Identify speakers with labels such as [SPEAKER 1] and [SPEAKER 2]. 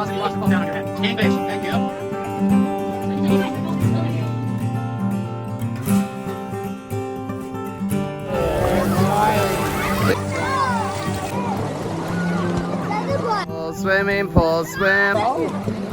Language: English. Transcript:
[SPEAKER 1] possibly watch the fall down on your head. English, thank you.
[SPEAKER 2] Swimming pool, swim.